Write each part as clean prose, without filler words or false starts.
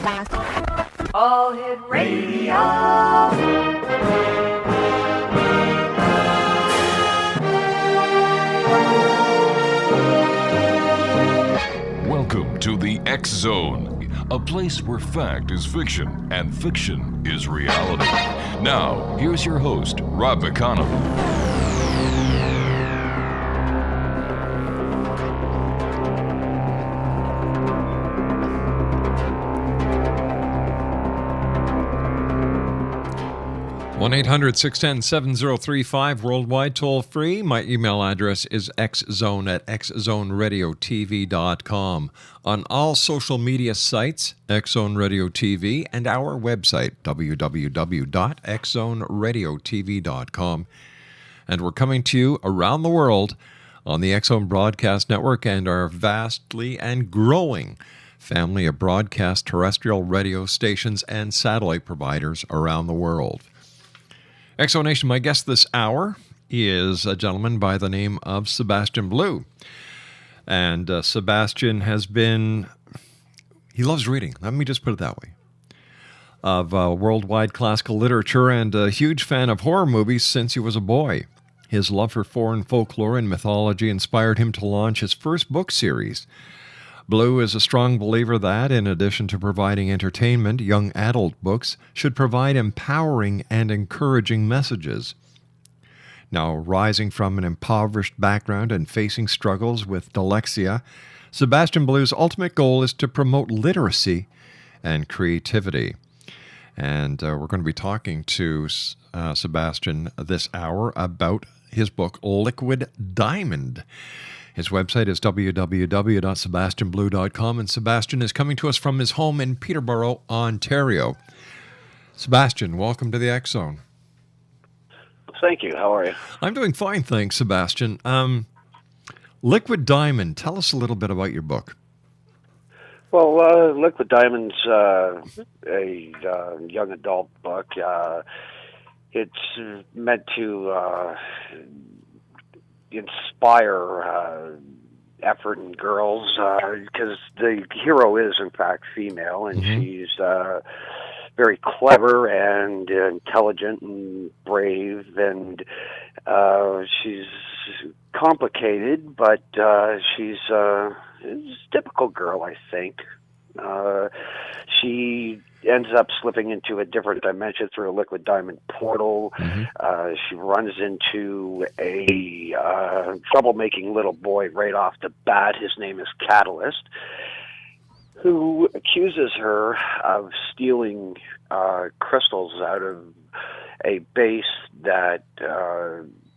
All Hit Radio. Welcome to the X Zone, a place where fact is fiction and fiction is reality. Now, here's your host, Rob McConnell. 1-800-610-7035, worldwide toll-free. My email address is xzone@xzoneradiotv.com. On all social media sites, Xzone Radio TV, and our website, www.xzoneradiotv.com. And we're coming to you around the world on the Xzone Broadcast Network and our vastly and growing family of broadcast terrestrial radio stations and satellite providers around the world. Exonation, my guest this hour is a gentleman by the name of Sebastien Blue. And Sebastien he loves reading, let me just put it that way, of worldwide classical literature and a huge fan of horror movies since he was a boy. His love for foreign folklore and mythology inspired him to launch his first book series. Blue is a strong believer that, in addition to providing entertainment, young adult books should provide empowering and encouraging messages. Now, rising from an impoverished background and facing struggles with dyslexia, Sebastien Blue's ultimate goal is to promote literacy and creativity. And we're going to be talking to Sebastien this hour about his book, Liquid Diamond. His website is www.sebastianblue.com, and Sebastien is coming to us from his home in Peterborough, Ontario. Sebastien, welcome to the X Zone. Thank you. How are you? I'm doing fine, thanks, Sebastien. Liquid Diamond, tell us a little bit about your book. Well, Liquid Diamond's a young adult book. It's meant to inspire effort in girls, because the hero is in fact female, and she's very clever and intelligent and brave, and she's complicated, but she's a typical girl, I think. She ends up slipping into a different dimension through a liquid diamond portal. She runs into a troublemaking little boy right off the bat. His name is Catalyst, who accuses her of stealing crystals out of a base that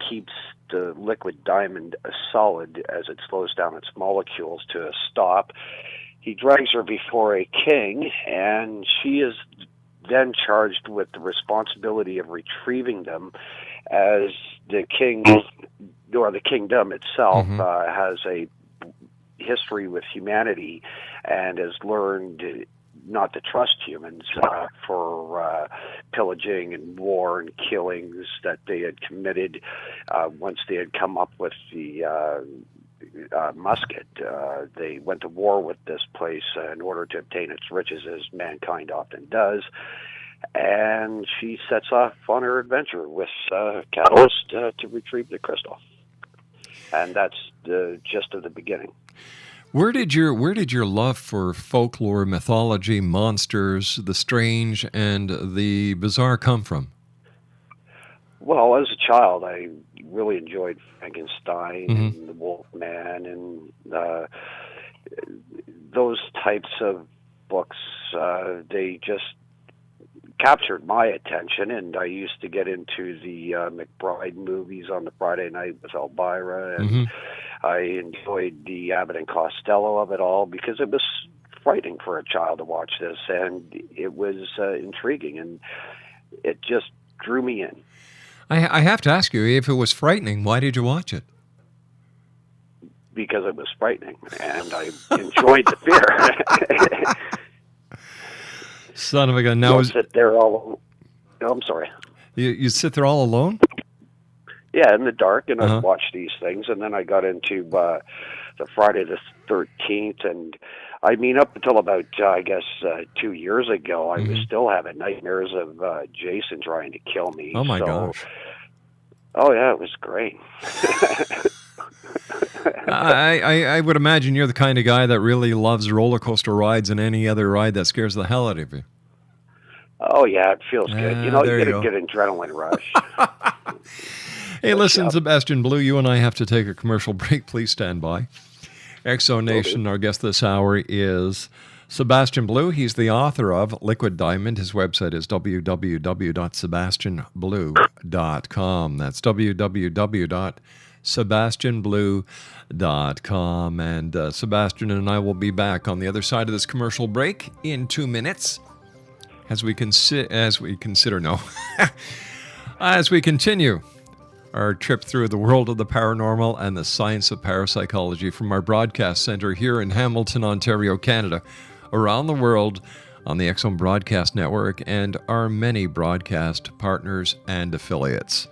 keeps the liquid diamond solid as it slows down its molecules to a stop. He drags her before a king, and she is then charged with the responsibility of retrieving them, as the king, or the kingdom itself, has a history with humanity and has learned not to trust humans for pillaging and war and killings that they had committed once they had come up with the musket. They went to war with this place in order to obtain its riches, as mankind often does. And she sets off on her adventure with Catalyst to retrieve the crystal. And that's the gist of the beginning. Where did your love for folklore, mythology, monsters, the strange, and the bizarre come from? Well, as a child, I really enjoyed Frankenstein and the Wolfman and those types of books. They just captured my attention, and I used to get into the McBride movies on the Friday night with Elvira, and I enjoyed the Abbott and Costello of it all because it was frightening for a child to watch this, and it was intriguing, and it just drew me in. I have to ask you, if it was frightening, why did you watch it? Because it was frightening, and I enjoyed the fear. Son of a gun! Now sit there all. Oh, I'm sorry. You sit there all alone? Yeah, in the dark, and I'd watch these things, and then I got into the Friday the 13th, and I mean, up until about, 2 years ago, I was still having nightmares of Jason trying to kill me. Oh, my gosh. Oh, yeah, it was great. I would imagine you're the kind of guy that really loves roller coaster rides and any other ride that scares the hell out of you. Oh, yeah, it feels good. You get a good adrenaline rush. Hey, listen, Sebastien Blue, you and I have to take a commercial break. Please stand by. Exo Nation, our guest this hour is Sebastien Blue. He's the author of Liquid Diamond. His website is www.sebastianblue.com. That's www.sebastianblue.com. And Sebastien and I will be back on the other side of this commercial break in 2 minutes as we continue our trip through the world of the paranormal and the science of parapsychology from our broadcast center here in Hamilton, Ontario, Canada, around the world on the X Zone Broadcast Network and our many broadcast partners and affiliates.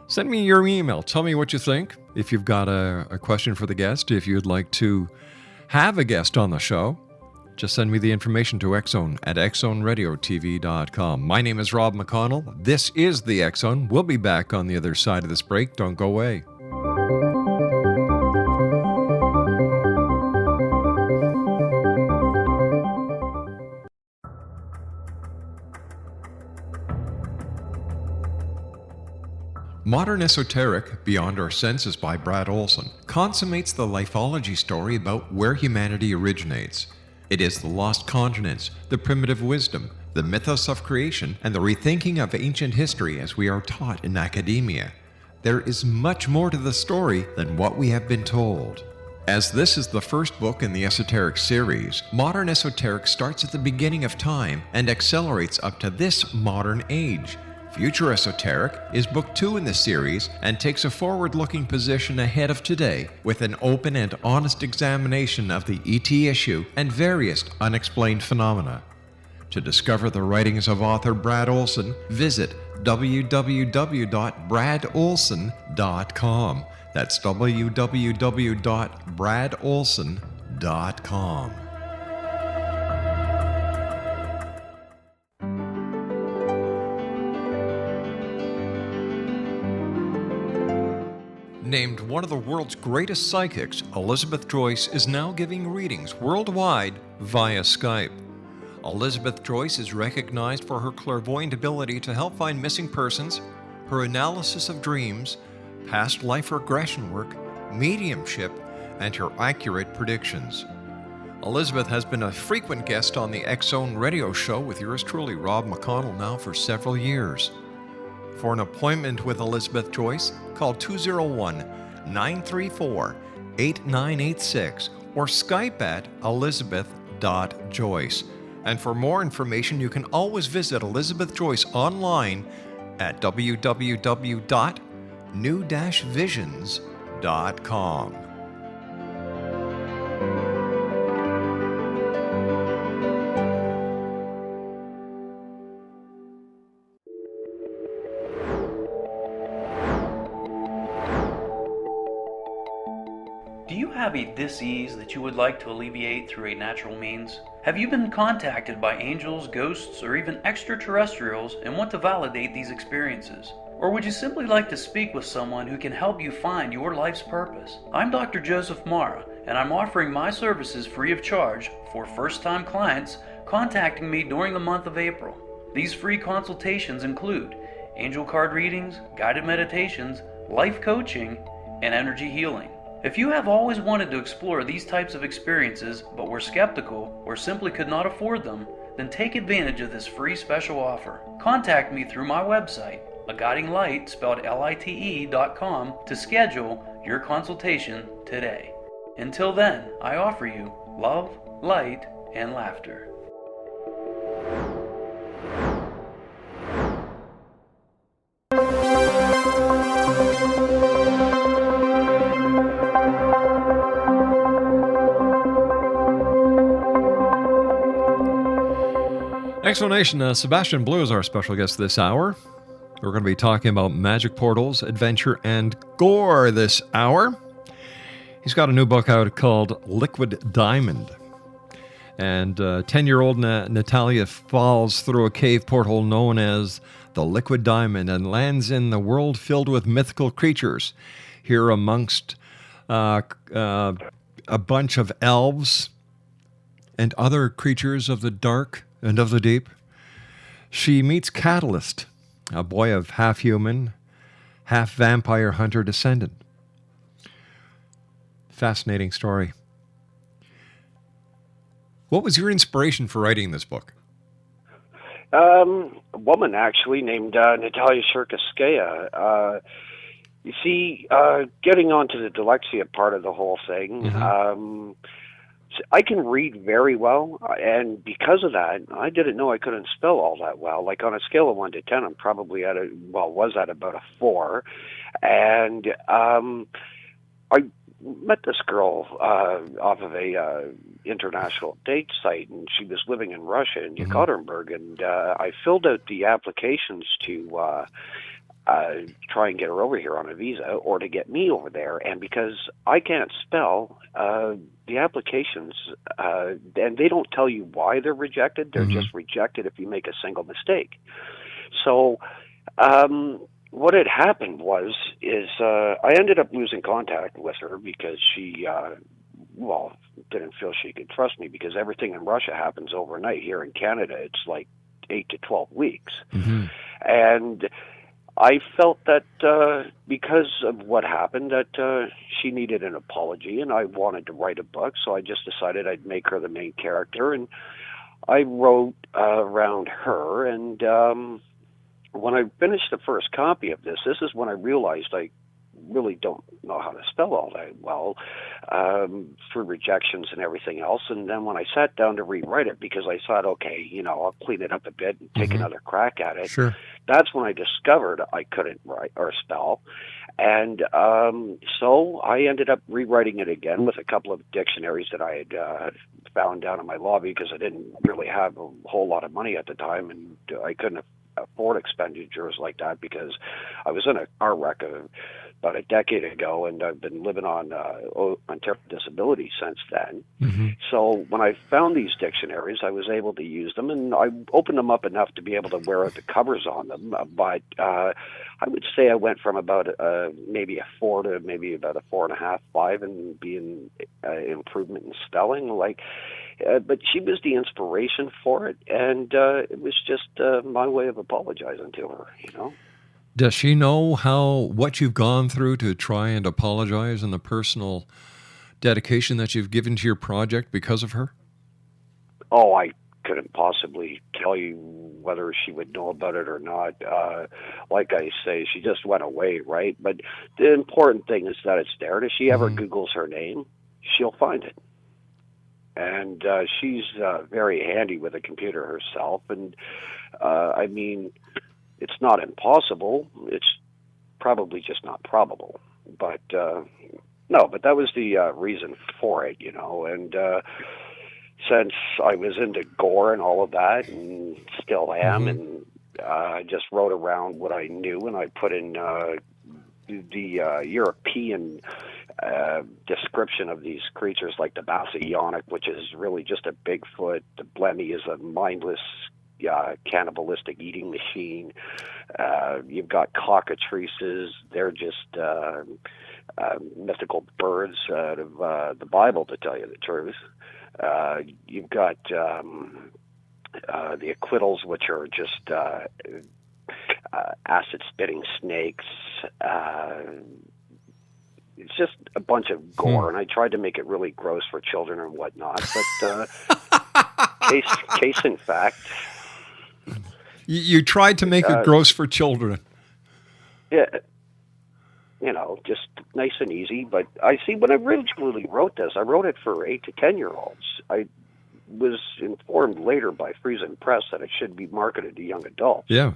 Send me your email. Tell me what you think. If you've got a question for the guest, if you'd like to have a guest on the show, just send me the information to xzone at xzoneradiotv.com. My name is Rob McConnell. This is the X Zone. We'll be back on the other side of this break. Don't go away. Modern Esoteric, Beyond Our Senses by Brad Olson, consummates the lifology story about where humanity originates. It is the lost continents, the primitive wisdom, the mythos of creation, and the rethinking of ancient history as we are taught in academia. There is much more to the story than what we have been told. As this is the first book in the Esoteric series, Modern Esoteric starts at the beginning of time and accelerates up to this modern age. Future Esoteric is book 2 in the series and takes a forward-looking position ahead of today with an open and honest examination of the ET issue and various unexplained phenomena. To discover the writings of author Brad Olson, visit www.bradolson.com. That's www.bradolson.com. Named one of the world's greatest psychics, Elizabeth Joyce is now giving readings worldwide via Skype. Elizabeth Joyce is recognized for her clairvoyant ability to help find missing persons, her analysis of dreams, past life regression work, mediumship, and her accurate predictions. Elizabeth has been a frequent guest on the X Zone radio show with yours truly, Rob McConnell, now for several years. For an appointment with Elizabeth Joyce, call 201-934-8986 or Skype at elizabeth.joyce. And for more information, you can always visit Elizabeth Joyce online at www.new-visions.com. Do you have a dis-ease that you would like to alleviate through a natural means? Have you been contacted by angels, ghosts, or even extraterrestrials and want to validate these experiences? Or would you simply like to speak with someone who can help you find your life's purpose? I'm Dr. Joseph Mara, and I'm offering my services free of charge for first-time clients contacting me during the month of April. These free consultations include angel card readings, guided meditations, life coaching, and energy healing. If you have always wanted to explore these types of experiences but were skeptical or simply could not afford them, then take advantage of this free special offer. Contact me through my website, aguidinglight, spelled lite.com, to schedule your consultation today. Until then, I offer you love, light, and laughter. Explanation, Sebastien Blue is our special guest this hour. We're going to be talking about magic portals, adventure, and gore this hour. He's got a new book out called Liquid Diamond. And 10-year-old Natalia falls through a cave portal known as the Liquid Diamond and lands in the world filled with mythical creatures. Here amongst a bunch of elves and other creatures of the dark and of the deep, she meets Catalyst, a boy of half-human, half-vampire hunter descendant. Fascinating story. What was your inspiration for writing this book? A woman, actually, named Natalia Shurkaskaya. You see, getting onto the dyslexia part of the whole thing, I can read very well, and because of that, I didn't know I couldn't spell all that well. Like, on a scale of 1 to 10, I'm probably was at about a 4. And I met this girl off of a international date site, and she was living in Russia, in Yekaterinburg, and I filled out the applications to try and get her over here on a visa or to get me over there. And because I can't spell, the applications, and they don't tell you why they're rejected. They're just rejected if you make a single mistake. So what had happened is I ended up losing contact with her because she, didn't feel she could trust me, because everything in Russia happens overnight. Here in Canada, it's like 8 to 12 weeks. And I felt that because of what happened, that she needed an apology, and I wanted to write a book, so I just decided I'd make her the main character, and I wrote around her. And when I finished the first copy of this is when I realized I really don't know how to spell all that well, through rejections and everything else. And then when I sat down to rewrite it, because I thought, okay, I'll clean it up a bit and take another crack at it. Sure. That's when I discovered I couldn't write or spell. And so I ended up rewriting it again with a couple of dictionaries that I had found down in my lobby, because I didn't really have a whole lot of money at the time, and I couldn't afford expenditures like that, because I was in a car wreck about a decade ago, and I've been living on Ontario disability since then. So when I found these dictionaries, I was able to use them, and I opened them up enough to be able to wear the covers on them. But I would say I went from about maybe a 4 to maybe about a 4.5, 5, and being improvement in spelling. But she was the inspiration for it, and it was just my way of apologizing to her, Does she know what you've gone through to try and apologize, and the personal dedication that you've given to your project because of her? Oh, I couldn't possibly tell you whether she would know about it or not. Like I say, she just went away, right? But the important thing is that it's there. If she ever Googles her name, she'll find it. And she's very handy with a computer herself. And I mean, it's not impossible. It's probably just not probable. But no, but that was the reason for it, And since I was into gore and all of that, and still am, and I just wrote around what I knew, and I put in the European description of these creatures, like the Bassionic, which is really just a Bigfoot. The Blemmy is a mindless cannibalistic eating machine. You've got cockatrices. They're just mythical birds out of the Bible, to tell you the truth. You've got the Acquittals, which are just acid-spitting snakes. It's just a bunch of gore, and I tried to make it really gross for children and whatnot. But case in fact, you tried to make it gross for children. Yeah, just nice and easy. But I see, when I originally wrote this, I wrote it for 8 to 10-year-olds. I was informed later by Friesen Press that it should be marketed to young adults. Yeah.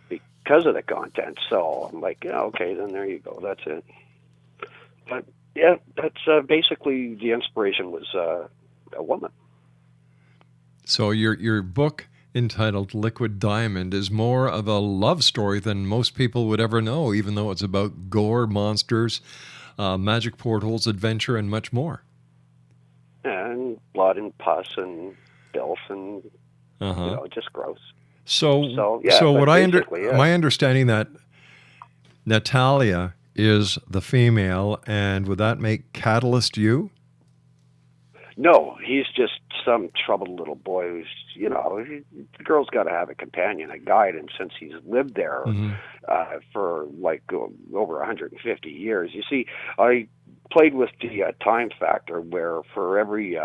Because of the content. So I'm like, yeah, okay, then there you go. That's it. But yeah, that's basically the inspiration was a woman. So your book, entitled Liquid Diamond, is more of a love story than most people would ever know, even though it's about gore, monsters, magic portals, adventure, and much more. Yeah, and blood and pus and filth and just gross. So yeah, what my understanding that Natalia is the female, and would that make Catalyst you? No, he's just some troubled little boy who's, the girl's got to have a companion, a guide, and since he's lived there for like over 150 years, you see, I played with the time factor where for every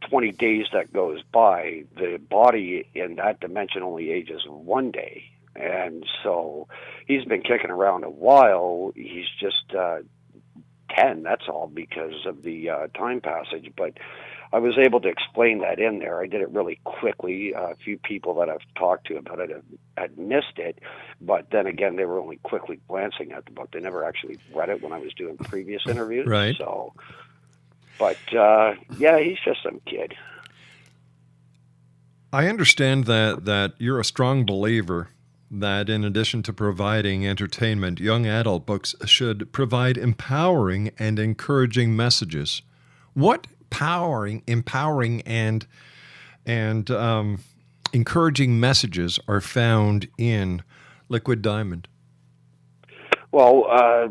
20 days that goes by, the body in that dimension only ages 1 day. And so he's been kicking around a while. He's just 10, that's all, because of the time passage. But I was able to explain that in there. I did it really quickly. A few people that I've talked to about it had missed it. But then again, they were only quickly glancing at the book. They never actually read it when I was doing previous interviews. Right. So, but yeah, he's just some kid. I understand that you're a strong believer that in addition to providing entertainment, young adult books should provide empowering and encouraging messages. What empowering and encouraging messages are found in Liquid Diamond? Well,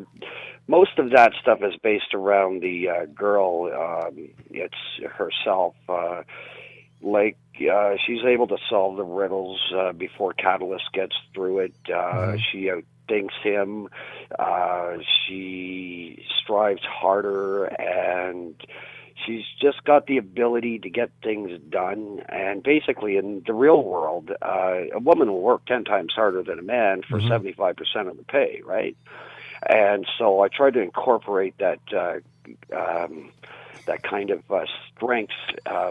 most of that stuff is based around the girl. It's herself. She's able to solve the riddles before Catalyst gets through it. She outthinks him. She strives harder, and she's just got the ability to get things done. And basically, in the real world, a woman will work 10 times harder than a man for 75% of the pay, right? And so I tried to incorporate that that kind of strength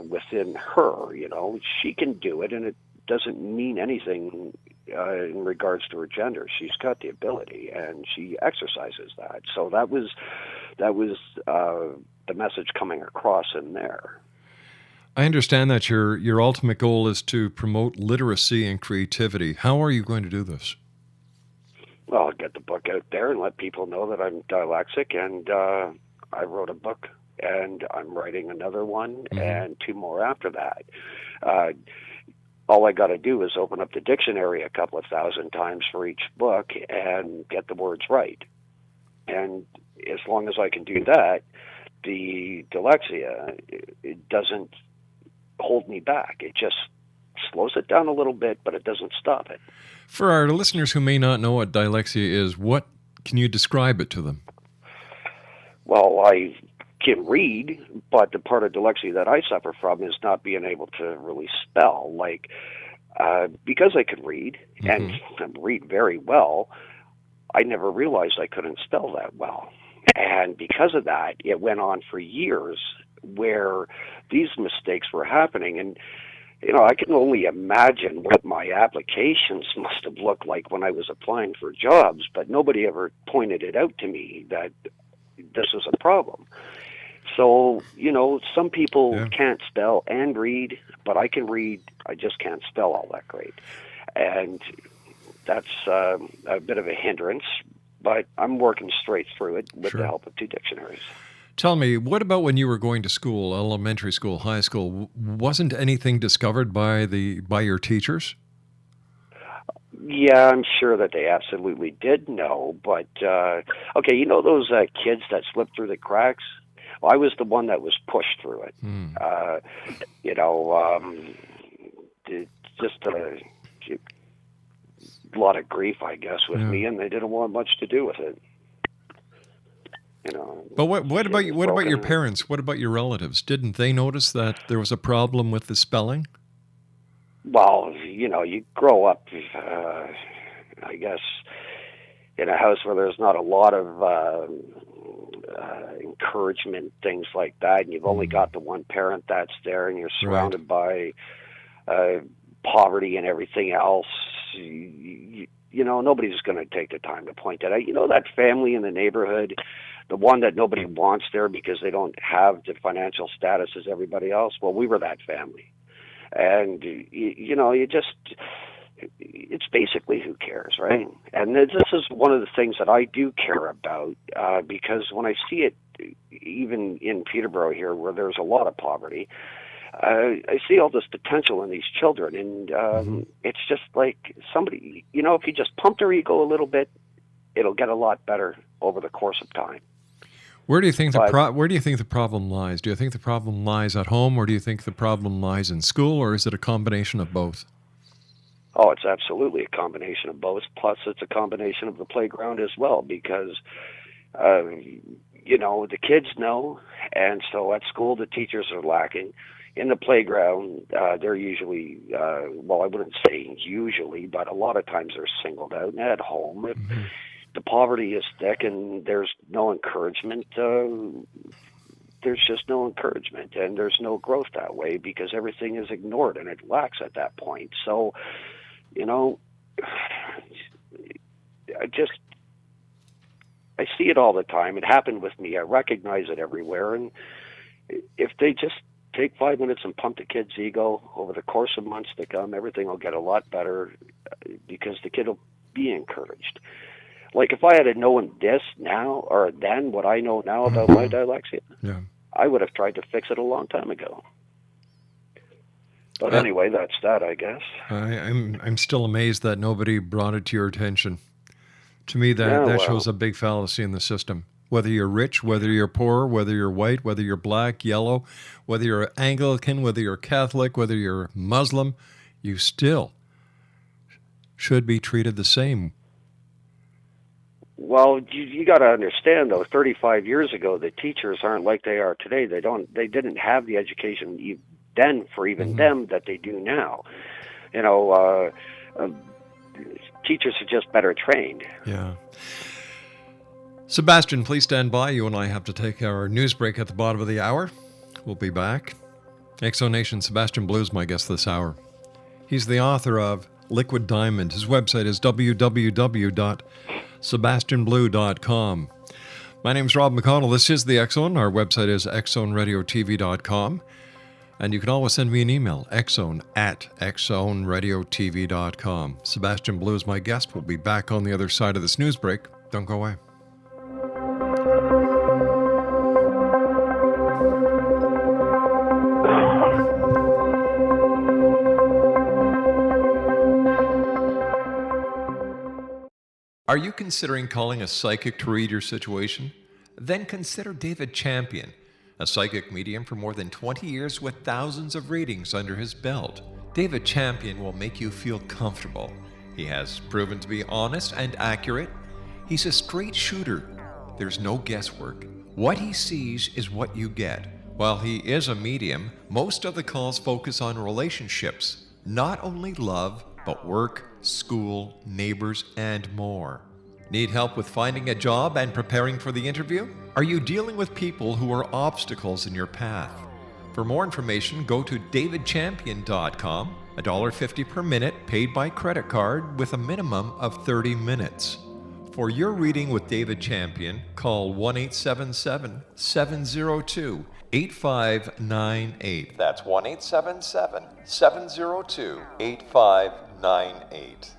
within her. She can do it, and it doesn't mean anything in regards to her gender. She's got the ability, and she exercises that. So that was the message coming across in there. I understand that your ultimate goal is to promote literacy and creativity. How are you going to do this? Well, I'll get the book out there and let people know that I'm dyslexic, and I wrote a book, and I'm writing another one, and 2 more after that. All I got to do is open up the dictionary a couple of thousand times for each book and get the words right. And as long as I can do that, the dyslexia, it doesn't hold me back. It just slows it down a little bit, but it doesn't stop it. For our listeners who may not know what dyslexia is, what can you describe it to them? Well, I can read, but the part of dyslexia that I suffer from is not being able to really spell. Because I could read and read very well, I never realized I couldn't spell that well. And because of that, it went on for years where these mistakes were happening. And I can only imagine what my applications must have looked like when I was applying for jobs, but nobody ever pointed it out to me that this was a problem. So, some people can't spell and read, but I can read. I just can't spell all that great. And that's a bit of a hindrance, but I'm working straight through it with the help of 2 dictionaries. Tell me, what about when you were going to school, elementary school, high school? Wasn't anything discovered by your teachers? Yeah, I'm sure that they absolutely did know. But, okay, those kids that slip through the cracks? Well, I was the one that was pushed through it. Just a lot of grief, I guess, with me, and they didn't want much to do with it. But what about your parents? What about your relatives? Didn't they notice that there was a problem with the spelling? Well, you grow up, I guess, in a house where there's not a lot of encouragement, things like that, and you've only got the one parent that's there, and you're surrounded by poverty and everything else. Nobody's going to take the time to point that out. That family in the neighborhood, the one that nobody wants there because they don't have the financial status as everybody else. Well, we were that family. And, it's basically who cares, right? And this is one of the things that I do care about because when I see it even in Peterborough here, where there's a lot of poverty, I see all this potential in these children, and it's just like somebody, if you just pump their ego a little bit, it'll get a lot better over the course of time. Where do you think the problem lies? Do you think the problem lies at home, or do you think the problem lies in school, or is it a combination of both? Oh, it's absolutely a combination of both. Plus, it's a combination of the playground as well, because the kids know, and so at school the teachers are lacking. In the playground, they're usually, I wouldn't say usually, but a lot of times they're singled out. And at home, if the poverty is thick and there's no encouragement, there's just no encouragement, and there's no growth that way because everything is ignored and it lacks at that point. So, I see it all the time. It happened with me. I recognize it everywhere. And if they just take 5 minutes and pump the kid's ego over the course of months to come, everything will get a lot better because the kid will be encouraged. Like if I had known this now or then, what I know now about my dyslexia, I would have tried to fix it a long time ago. But anyway, that's that, I guess. I'm still amazed that nobody brought it to your attention. To me, that shows a big fallacy in the system. Whether you're rich, whether you're poor, whether you're white, whether you're black, yellow, whether you're Anglican, whether you're Catholic, whether you're Muslim, you still should be treated the same. Well, you got to understand, though, 35 years ago, the teachers aren't like they are today. They didn't have the education then for even them that they do now. Teachers are just better trained. Yeah. Sebastien, please stand by. You and I have to take our news break at the bottom of the hour. We'll be back. Exonation, Sebastien Blue is my guest this hour. He's the author of Liquid Diamond. His website is www.sebastianblue.com. My name's Rob McConnell. This is the X-Zone. Our website is xzoneradiotv.com. And you can always send me an email, xzone@xzoneradiotv.com. Sebastien Blue is my guest. We'll be back on the other side of this news break. Don't go away. Are you considering calling a psychic to read your situation? Then consider David Champion, a psychic medium for more than 20 years with thousands of readings under his belt. David Champion will make you feel comfortable. He has proven to be honest and accurate. He's a straight shooter. There's no guesswork. What he sees is what you get. While he is a medium, most of the calls focus on relationships, not only love, but work, school, neighbors, and more. Need help with finding a job and preparing for the interview? Are you dealing with people who are obstacles in your path? For more information, go to davidchampion.com, $1.50 per minute paid by credit card with a minimum of 30 minutes. For your reading with David Champion, call 1-877-702-8598. That's 1-877-702-8598.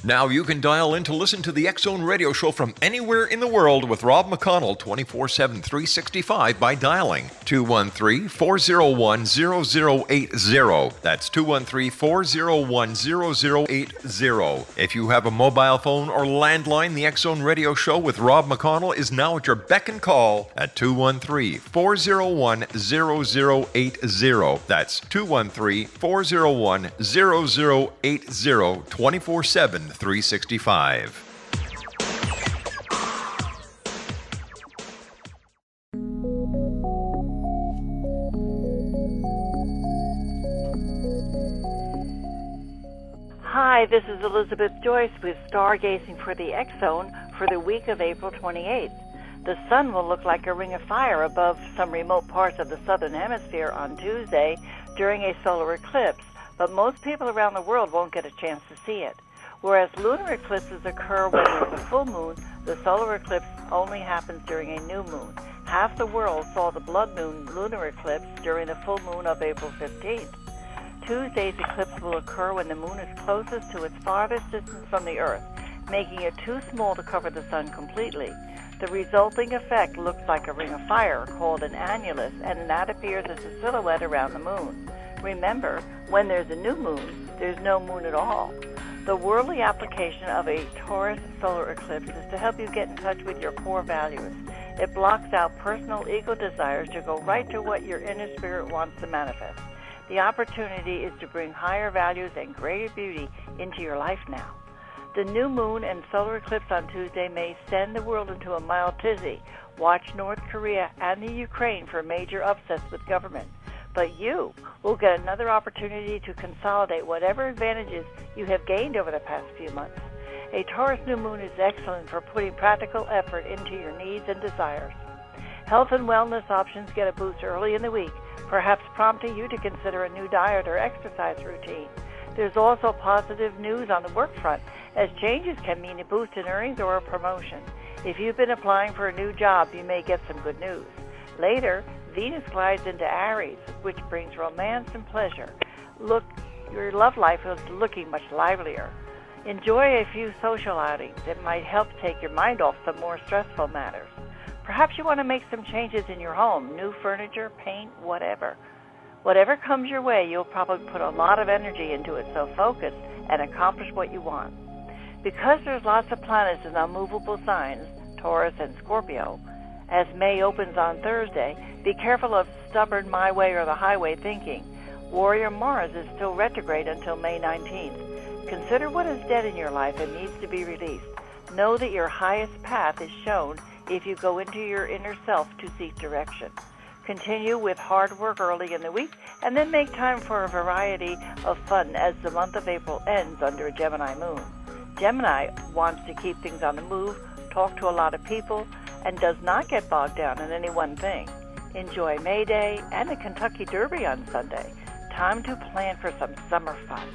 Now you can dial in to listen to the X-Zone radio show from anywhere in the world with Rob McConnell 24/7, 365 by dialing 213-401-0080. That's 213-401-0080. If you have a mobile phone or landline, the X-Zone radio show with Rob McConnell is now at your beck and call at 213-401-0080. That's 213-401-0080, 24/7, 365. Hi, this is Elizabeth Joyce with Stargazing for the X-Zone for the week of April 28th. The sun will look like a ring of fire above some remote parts of the southern hemisphere on Tuesday during a solar eclipse, but most people around the world won't get a chance to see it. Whereas lunar eclipses occur when there's a full moon, the solar eclipse only happens during a new moon. Half the world saw the blood moon lunar eclipse during the full moon of April 15th. Tuesday's eclipse will occur when the moon is closest to its farthest distance from the Earth, making it too small to cover the sun completely. The resulting effect looks like a ring of fire called an annulus, and that appears as a silhouette around the moon. Remember, when there's a new moon, there's no moon at all. The worldly application of a Taurus solar eclipse is to help you get in touch with your core values. It blocks out personal ego desires to go right to what your inner spirit wants to manifest. The opportunity is to bring higher values and greater beauty into your life now. The new moon and solar eclipse on Tuesday may send the world into a mild tizzy. Watch North Korea and the Ukraine for major upsets with government. But you will get another opportunity to consolidate whatever advantages you have gained over the past few months. A Taurus new moon is excellent for putting practical effort into your needs and desires. Health and wellness options get a boost early in the week, perhaps prompting you to consider a new diet or exercise routine. There's also positive news on the work front, as changes can mean a boost in earnings or a promotion. If you've been applying for a new job, you may get some good news. Later, Venus glides into Aries, which brings romance and pleasure. Look, your love life is looking much livelier. Enjoy a few social outings. It might help take your mind off some more stressful matters. Perhaps you want to make some changes in your home, new furniture, paint, whatever. Whatever comes your way, you'll probably put a lot of energy into it, so focus and accomplish what you want. Because there's lots of planets in unmovable signs, Taurus and Scorpio, as May opens on Thursday, be careful of stubborn my way or the highway thinking. Warrior Mars is still retrograde until May 19th. Consider what is dead in your life and needs to be released. Know that your highest path is shown if you go into your inner self to seek direction. Continue with hard work early in the week, and then make time for a variety of fun as the month of April ends under a Gemini moon. Gemini wants to keep things on the move, talk to a lot of people, and does not get bogged down in any one thing. Enjoy May Day and the Kentucky Derby on Sunday. Time to plan for some summer fun.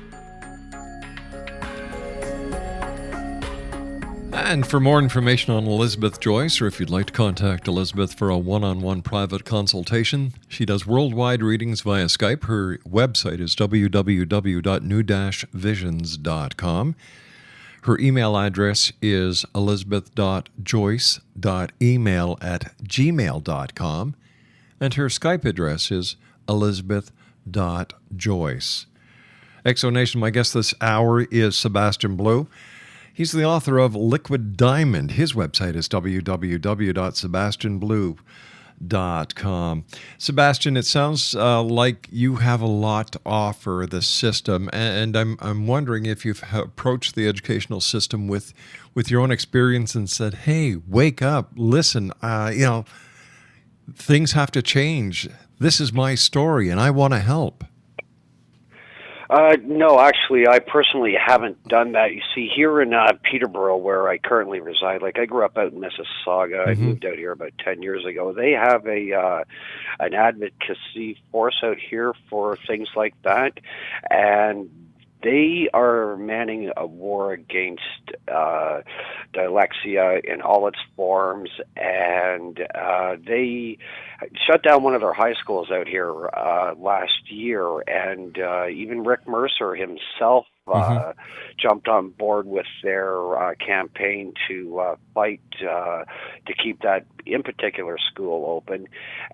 And for more information on Elizabeth Joyce, or if you'd like to contact Elizabeth for a one-on-one private consultation, she does worldwide readings via Skype. Her website is www.new-visions.com. Her email address is elizabeth.joyce.email@gmail.com. And her Skype address is elizabeth.joyce. Exonation, my guest this hour is Sebastien Blue. He's the author of Liquid Diamond. His website is www.sebastianblue.com. Sebastien, it sounds like you have a lot to offer the system, and I'm wondering if you've approached the educational system with your own experience and said, "Hey, wake up, listen, things have to change. This is my story, and I want to help." No, actually, I personally haven't done that. You see, here in Peterborough, where I currently reside, like I grew up out in Mississauga. I moved out here about 10 years ago. They have an advocacy force out here for things like that, and they are manning a war against dyslexia in all its forms, and they shut down one of their high schools out here last year, and even Rick Mercer himself jumped on board with their campaign to fight to keep that in particular school open.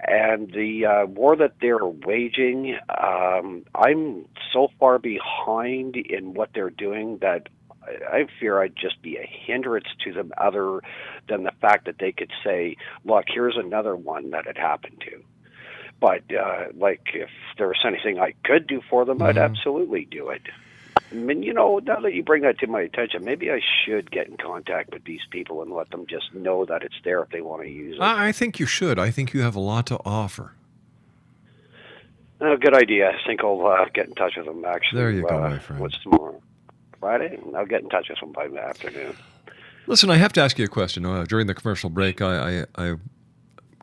And the war that they're waging, I'm so far behind in what they're doing that I fear I'd just be a hindrance to them, other than the fact that they could say, look, here's another one that it happened to. But if there was anything I could do for them, I'd absolutely do it. I mean, now that you bring that to my attention, maybe I should get in contact with these people and let them just know that it's there if they want to use it. I think you should. I think you have a lot to offer. Good idea. I think I'll get in touch with them, actually. There you go, my friend. What's tomorrow? Friday? I'll get in touch with them by the afternoon. Listen, I have to ask you a question. During the commercial break,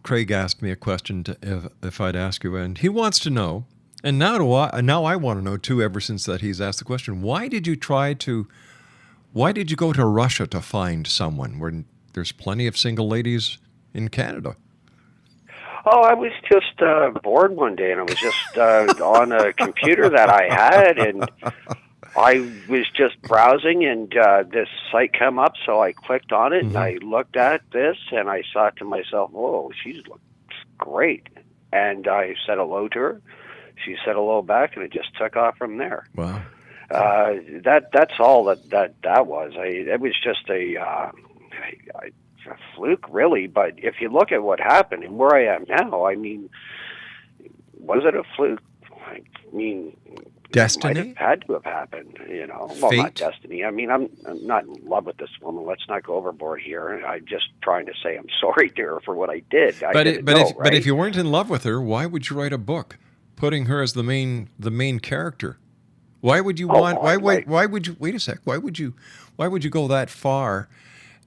Craig asked me a question if I'd ask you, and he wants to know, and now I want to know too, ever since that he's asked the question, why did you go to Russia to find someone where there's plenty of single ladies in Canada? Oh, I was just bored one day, and I was just on a computer that I had, and I was just browsing, and this site came up, so I clicked on it, and I looked at this, and I thought to myself, "Whoa, she looks great." And I said hello to her. She said hello back, and it just took off from there. Wow. That's all that was. It was just a fluke, really. But if you look at what happened and where I am now, I mean, was it a fluke? I mean, destiny? It might have had to have happened, you know. Well, Fate? not destiny. I mean, I'm not in love with this woman. Let's not go overboard here. I'm just trying to say I'm sorry to her for what I did. But if you weren't in love with her, why would you write a book putting her as the main character? Why would you why would you wait a sec? Why would you go that far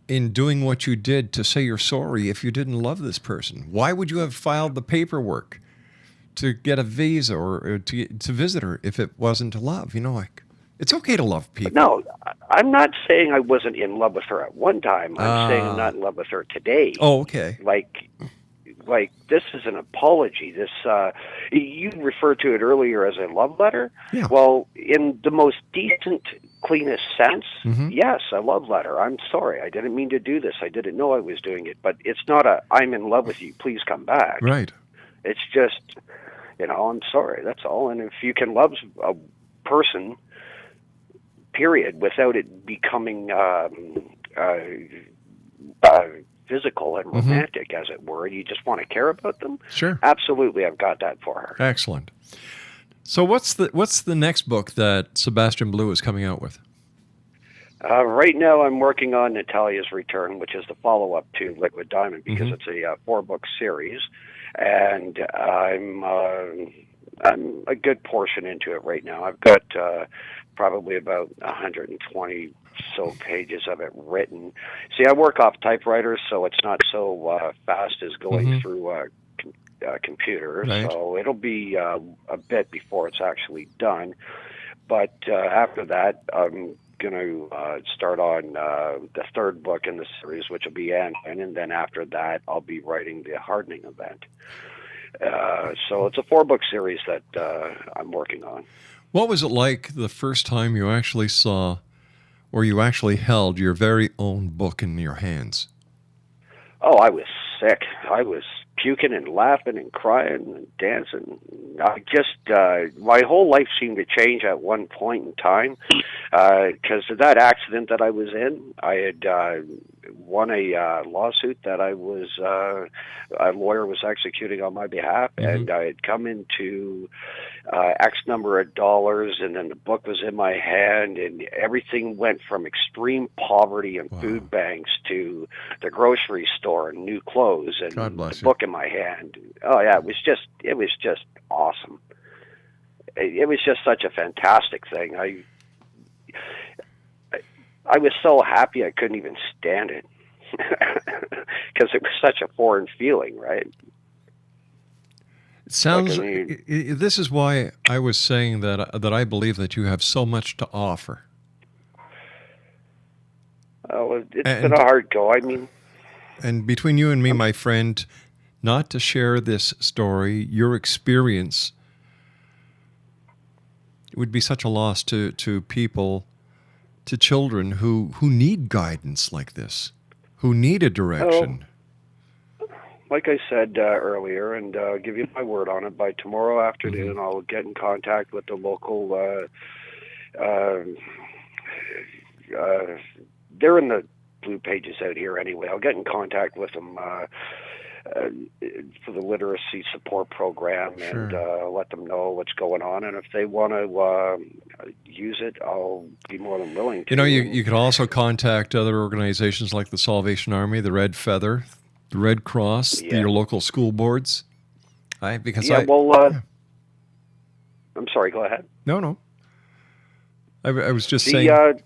in doing what you did to say you're sorry if you didn't love this person? Why would you have filed the paperwork to get a visa or to visit her if it wasn't to love? You know, like, it's okay to love people. No, I'm not saying I wasn't in love with her at one time. I'm saying I'm not in love with her today. Oh, okay. Like this is an apology. This you referred to it earlier as a love letter. Yeah. Well, in the most decent, cleanest sense, yes, a love letter. I'm sorry. I didn't mean to do this. I didn't know I was doing it. But it's not a I'm in love with you. Please come back. Right. It's just, you know, I'm sorry. That's all. And if you can love a person, period, without it becoming physical and romantic, as it were, and you just want to care about them, sure, absolutely, I've got that for her. Excellent. So what's the next book that Sebastien Blue is coming out with? Right now, I'm working on Natalia's Return, which is the follow-up to Liquid Diamond, because it's a 4-book series, and I'm a good portion into it right now. I've got probably about 120 so pages of it written. See, I work off typewriters, so it's not so fast as going through computer. Right. So it'll be a bit before it's actually done. But after that, I'm going to start on the 3rd book in the series, which will be Ant-Man, and then after that, I'll be writing the Hardening event. So it's a 4-book series that I'm working on. What was it like the first time you actually saw, or you actually held your very own book in your hands? Oh, I was sick. I was puking and laughing and crying and dancing. I just, my whole life seemed to change at one point in time because of that accident that I was in. I had won a lawsuit that I was, a lawyer was executing on my behalf, and I had come into X number of dollars, and then the book was in my hand, and everything went from extreme poverty and food banks to the grocery store and new clothes and the book in my hand. Oh yeah, it was just awesome. It was just such a fantastic thing. I was so happy I couldn't even stand it because it was such a foreign feeling, right? It sounds. This is why I was saying that I believe that you have so much to offer. Oh, it's been a hard go. I mean, and between you and me, my friend, not to share this story, your experience, it would be such a loss to people, to children who need guidance like this, who need a direction. Like I said earlier, and I'll give you my word on it, by tomorrow afternoon I'll get in contact with the local, they're in the blue pages out here anyway. I'll get in contact with them for the literacy support program and let them know what's going on. And if they want to use it, I'll be more than willing to. You know, you could also contact other organizations like the Salvation Army, the Red Feather, the Red Cross, your local school boards. I'm sorry, go ahead. No. I was just saying...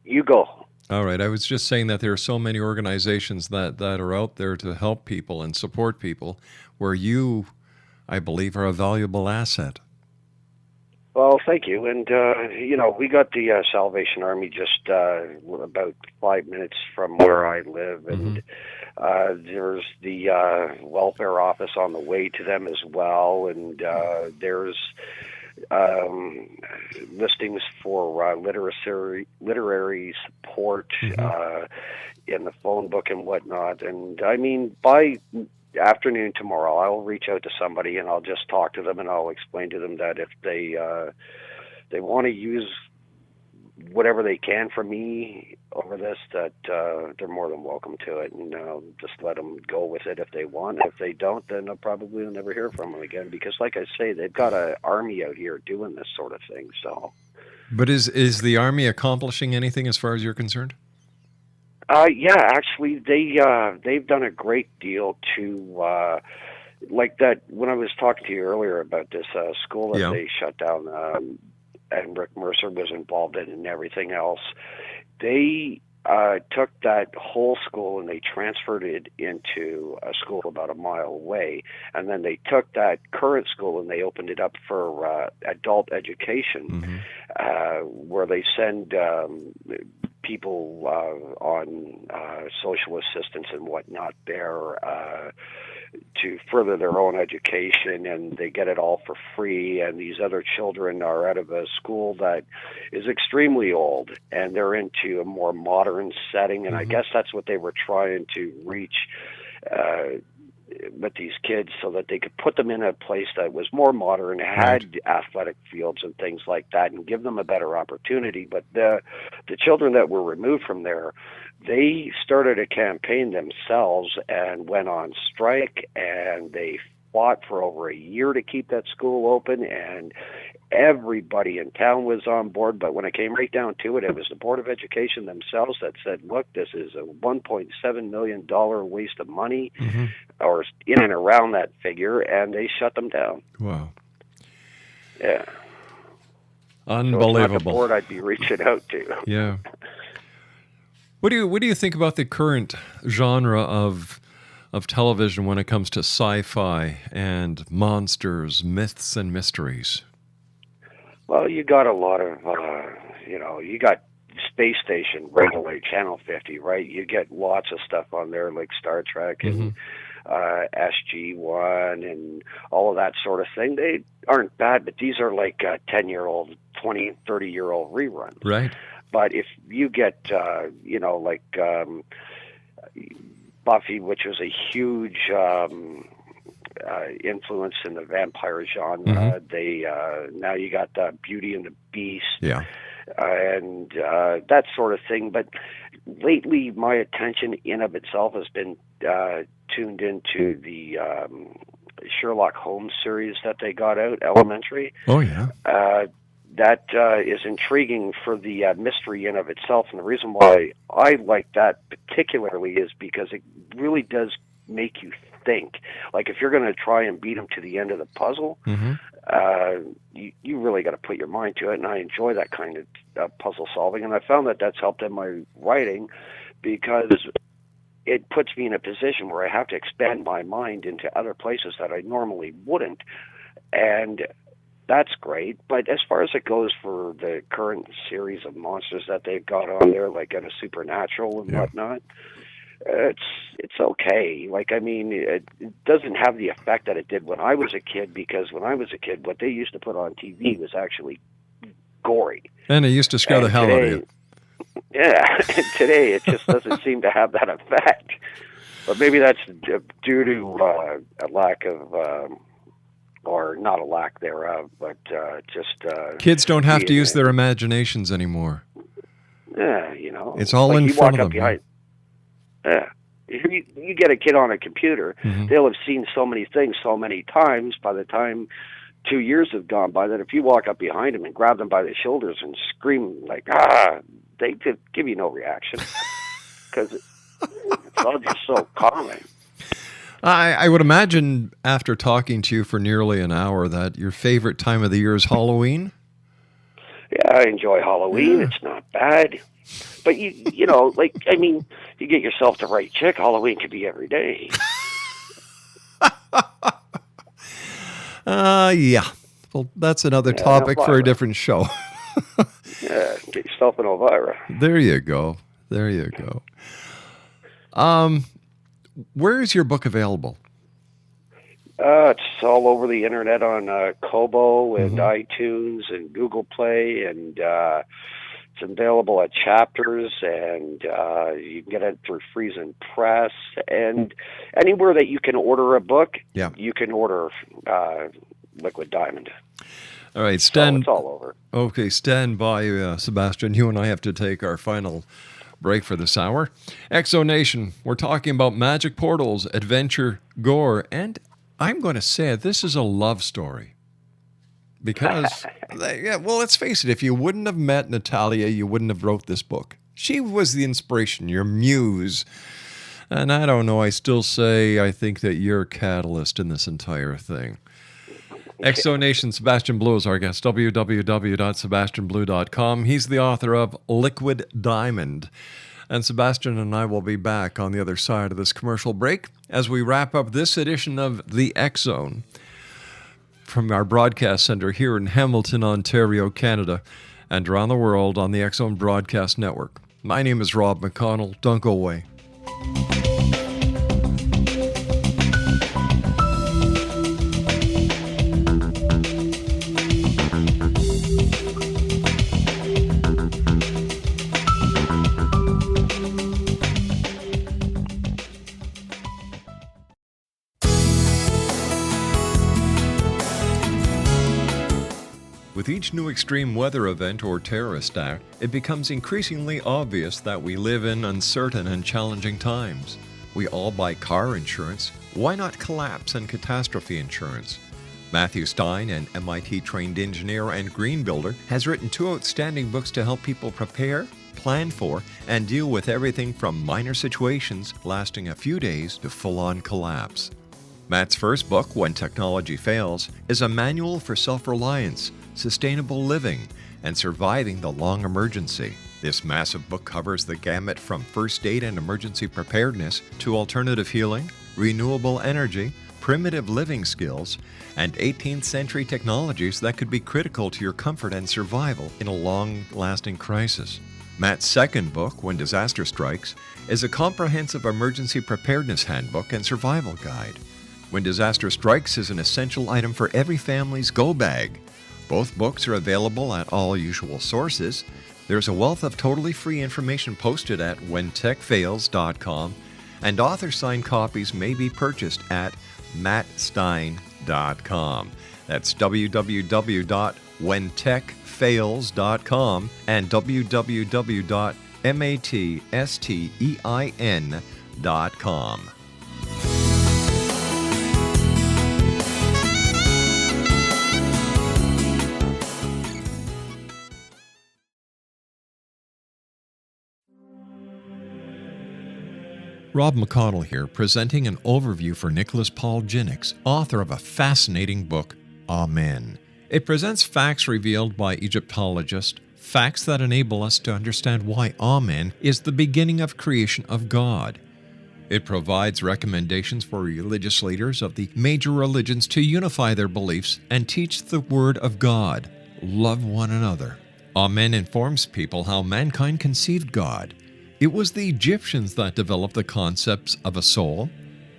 you go. All right. I was just saying that there are so many organizations that are out there to help people and support people where you, I believe, are a valuable asset. Well, thank you. And, we got the Salvation Army just about 5 minutes from where I live. And there's the welfare office on the way to them as well. And there's listings for literary support in the phone book and whatnot. And, I mean, by afternoon tomorrow, I'll reach out to somebody and I'll just talk to them and I'll explain to them that if they want to use whatever they can from me over this, that they're more than welcome to it, and just let them go with it if they want. If they don't, then I'll probably never hear from them again, because like I say, they've got an army out here doing this sort of thing. So, but is the army accomplishing anything as far as you're concerned? Yeah, actually, they've done a great deal to, like that, when I was talking to you earlier about this school that they shut down, and Rick Mercer was involved in and everything else, they took that whole school and they transferred it into a school about a mile away, and then they took that current school and they opened it up for adult education, where they send people on social assistance and whatnot there to further their own education, and they get it all for free. And these other children are out of a school that is extremely old, and they're into a more modern setting. And I guess that's what they were trying to reach with these kids, so that they could put them in a place that was more modern, had athletic fields and things like that, and give them a better opportunity. But the children that were removed from there, they started a campaign themselves and went on strike, and they fought for over a year to keep that school open, and everybody in town was on board. But when it came right down to it, it was the Board of Education themselves that said, look, this is a $1.7 million waste of money, or in and around that figure, and they shut them down. Wow. Yeah. Unbelievable. So it's not the board I'd be reaching out to. Yeah. What do you think about the current genre of television when it comes to sci-fi and monsters, myths, and mysteries? Well, you got a lot of, you got Space Station right away, Channel 50, right? You get lots of stuff on there like Star Trek and SG-1 and all of that sort of thing. They aren't bad, but these are like 10-year-old, 20, 30-year-old reruns. Right. But if you get, Buffy, which was a huge influence in the vampire genre, they now you got Beauty and the Beast, and that sort of thing. But lately, my attention in of itself has been tuned into the Sherlock Holmes series that they got out, Elementary. Oh yeah. That is intriguing for the mystery in of itself, and the reason why I like that particularly is because it really does make you think. Like, if you're going to try and beat them to the end of the puzzle, you really got to put your mind to it, and I enjoy that kind of puzzle solving, and I found that that's helped in my writing, because it puts me in a position where I have to expand my mind into other places that I normally wouldn't, and that's great. But as far as it goes for the current series of monsters that they've got on there, like in a Supernatural and whatnot, it's okay. Like, I mean, it doesn't have the effect that it did when I was a kid, because when I was a kid, what they used to put on TV was actually gory. And it used to scare the hell out of you. Yeah, today it just doesn't seem to have that effect. But maybe that's due to a lack of... or not a lack thereof, but just... kids don't have to use their imaginations anymore. Yeah, It's all in front of them. Yeah. You get a kid on a computer, they'll have seen so many things so many times by the time 2 years have gone by, that if you walk up behind them and grab them by the shoulders and scream like, they could give you no reaction, because it's all just so common. I would imagine, after talking to you for nearly an hour, that your favorite time of the year is Halloween? Yeah, I enjoy Halloween. It's not bad. But, you get yourself the right chick, Halloween could be every day. Yeah. Well, that's another Yeah, topic for a Elvira. different show. Yeah, get yourself an Elvira. There you go. There you go. Where is your book available? It's all over the internet on Kobo and iTunes and Google Play, and it's available at Chapters, and you can get it through Friesen Press, and anywhere that you can order a book, you can order Liquid Diamond. All right, So stand. it's all over. Okay, stand by, Sebastian. You and I have to take our final break for this hour. Exonation, we're talking about magic portals, adventure, gore, and I'm going to say it, this is a love story. Because, well, let's face it, if you wouldn't have met Natalia, you wouldn't have wrote this book. She was the inspiration, your muse. And I don't know, I still say I think that you're a catalyst in this entire thing. Exonation, Sebastien Blue is our guest, www.sebastianblue.com. He's the author of Liquid Diamond. And Sebastian and I will be back on the other side of this commercial break as we wrap up this edition of The X Zone from our broadcast center here in Hamilton, Ontario, Canada, and around the world on the X Zone Broadcast Network. My name is Rob McConnell. Don't go away. With each new extreme weather event or terrorist act, it becomes increasingly obvious that we live in uncertain and challenging times. We all buy car insurance. Why not collapse and catastrophe insurance? Matthew Stine, an MIT-trained engineer and green builder, has written 2 outstanding books to help people prepare, plan for, and deal with everything from minor situations lasting a few days to full-on collapse. Matt's first book, When Technology Fails, is a manual for self-reliance, sustainable living, and surviving the long emergency. This massive book covers the gamut from first aid and emergency preparedness to alternative healing, renewable energy, primitive living skills, and 18th century technologies that could be critical to your comfort and survival in a long-lasting crisis. Matt's second book, When Disaster Strikes, is a comprehensive emergency preparedness handbook and survival guide. When Disaster Strikes is an essential item for every family's go bag. Both books are available at all usual sources. There's a wealth of totally free information posted at whentechfails.com, and author-signed copies may be purchased at mattstein.com. That's www.whentechfails.com and www.mattstein.com. Rob McConnell here, presenting an overview for Nicholas Paul Jennings, author of a fascinating book, Amen. It presents facts revealed by Egyptologists, facts that enable us to understand why Amen is the beginning of creation of God. It provides recommendations for religious leaders of the major religions to unify their beliefs and teach the Word of God. Love one another. Amen informs people how mankind conceived God. It was the Egyptians that developed the concepts of a soul,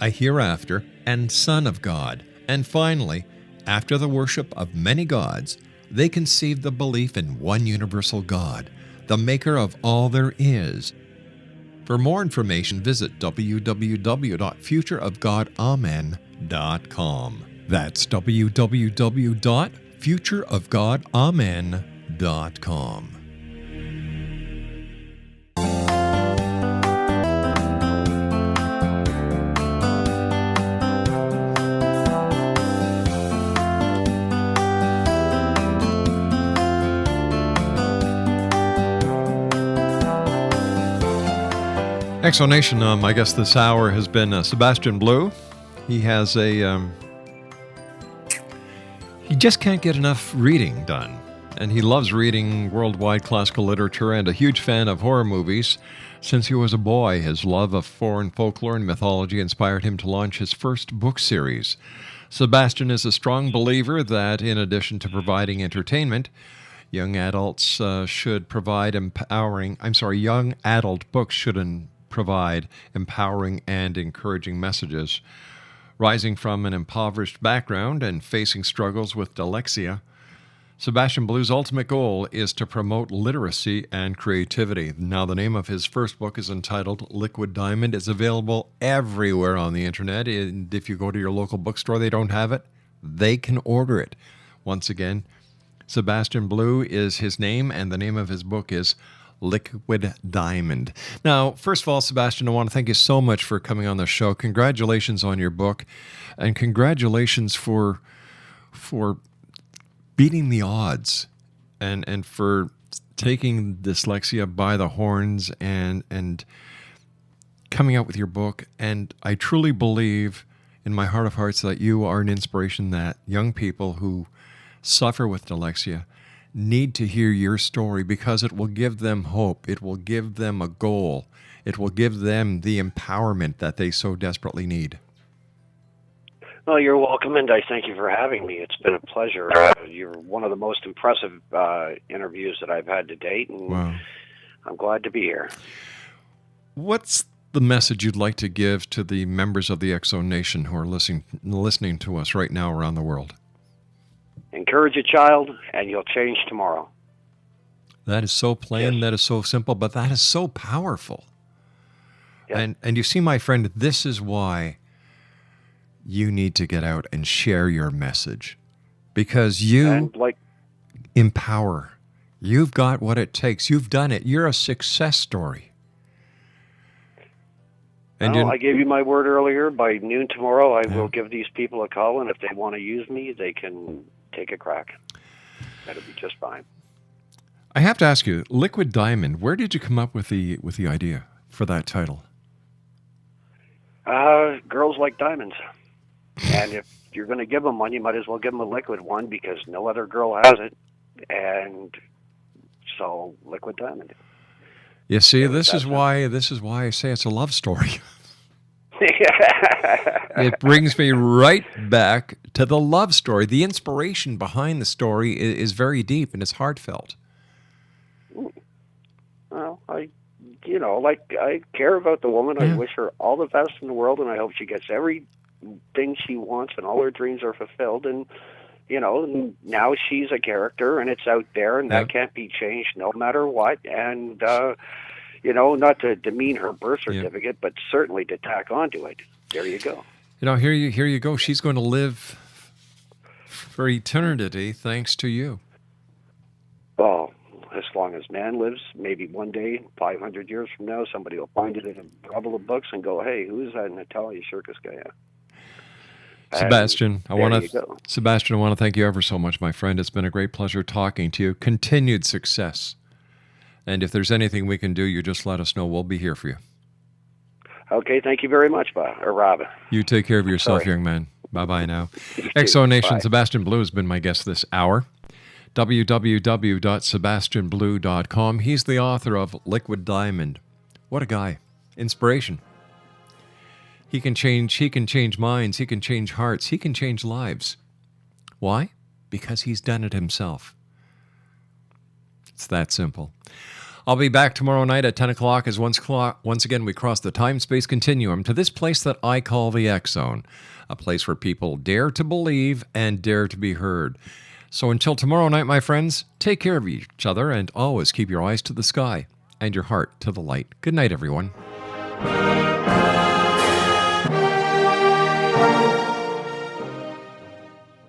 a hereafter, and Son of God. And finally, after the worship of many gods, they conceived the belief in one universal God, the maker of all there is. For more information, visit www.futureofgodamen.com. That's www.futureofgodamen.com. Exonation, I guess this hour has been Sebastien Blue. He has he just can't get enough reading done. And he loves reading worldwide classical literature and a huge fan of horror movies. Since he was a boy, his love of foreign folklore and mythology inspired him to launch his first book series. Sebastian is a strong believer that in addition to providing entertainment, young adult books should provide empowering and encouraging messages. Rising from an impoverished background and facing struggles with dyslexia, Sebastien Blue's ultimate goal is to promote literacy and creativity. Now, the name of his first book is entitled Liquid Diamond. It's available everywhere on the internet. And if you go to your local bookstore, they don't have it, they can order it. Once again, Sebastien Blue is his name, and the name of his book is Liquid Diamond. Now, first of all, Sebastien, I want to thank you so much for coming on the show. Congratulations on your book, and congratulations for beating the odds and for taking dyslexia by the horns and coming out with your book. And I truly believe in my heart of hearts that you are an inspiration that young people who suffer with dyslexia need to hear your story, because it will give them hope. It will give them a goal. It will give them the empowerment that they so desperately need. Well, you're welcome, and I thank you for having me. It's been a pleasure. You're one of the most impressive interviews that I've had to date, and Wow. I'm glad to be here. What's the message you'd like to give to the members of the Exo Nation who are listening to us right now around the world? Encourage a child, and you'll change tomorrow. That is so plain, Yes. that is so simple, but that is so powerful. Yep. And you see, my friend, this is why you need to get out and share your message, because you And like, empower. You've got what it takes. You've done it. You're a success story. And I gave you my word earlier. By noon tomorrow, I will give these people a call, and if they want to use me, they can take a crack. That'll be just fine. I have to ask you, Liquid Diamond, where did you come up with the idea for that title? Girls like diamonds. And if you're going to give them one, you might as well give them a liquid one, because no other girl has it. And so, Liquid Diamond. You see, this is why I say it's a love story. It brings me right back to the love story. The inspiration behind the story is very deep and it's heartfelt. Well, I care about the woman. Yeah. I wish her all the best in the world, and I hope she gets everything she wants and all her dreams are fulfilled. And now she's a character, and it's out there, and that can't be changed no matter what. And not to demean her birth certificate, but certainly to tack onto it. There you go. Here you go. She's going to live for eternity thanks to you. Well, as long as man lives, maybe one day, 500 years from now, somebody will find it in a couple of books and go, "Hey, who's that Natalia Shurkowskaya?" Sebastian, I want to thank you ever so much, my friend. It's been a great pleasure talking to you. Continued success. And if there's anything we can do, you just let us know. We'll be here for you. Okay, thank you very much, Rob. You take care of yourself, young man. Bye-bye now. Exo Nation, Sebastien Blue has been my guest this hour. www.sebastianblue.com. He's the author of Liquid Diamond. What a guy. Inspiration. He can change minds, he can change hearts, he can change lives. Why? Because he's done it himself. It's that simple. I'll be back tomorrow night at 10 o'clock as once again we cross the time-space continuum to this place that I call the X Zone, a place where people dare to believe and dare to be heard. So until tomorrow night, my friends, take care of each other and always keep your eyes to the sky and your heart to the light. Good night, everyone.